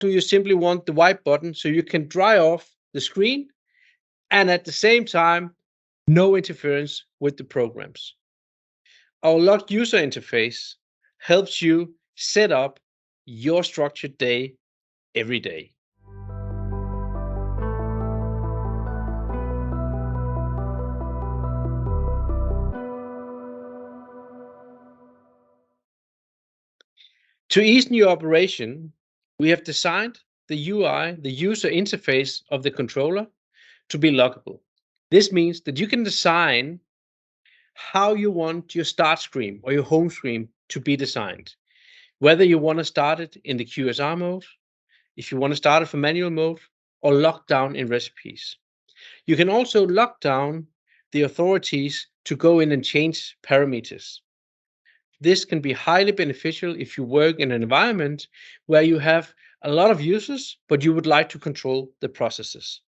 do you simply want the white button so you can dry off the screen and at the same time, no interference with the programs? Our logged user interface helps you set up your structured day every day. To ease your operation, we have designed the UI, the user interface of the controller, to be loggable. This means that you can design how you want your start screen or your home screen to be designed. Whether you want to start it in the QSR mode, if you want to start it for manual mode, or lock down in recipes. You can also lock down the authorities to go in and change parameters. This can be highly beneficial if you work in an environment where you have a lot of users, but you would like to control the processes.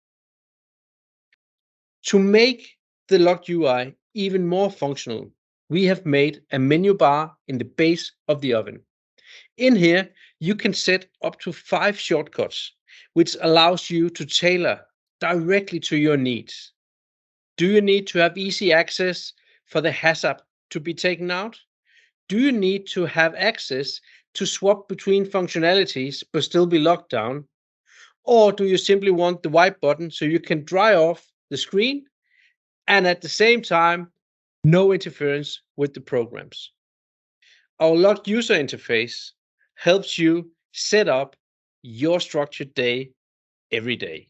To make the locked UI even more functional, we have made a menu bar in the base of the oven. In here, you can set up to 5 shortcuts, which allows you to tailor directly to your needs. Do you need to have easy access for the HACCP to be taken out? Do you need to have access to swap between functionalities but still be locked down? Or do you simply want the white button so you can dry off the screen and at the same time, no interference with the programs? Our logged user interface helps you set up your structured day every day.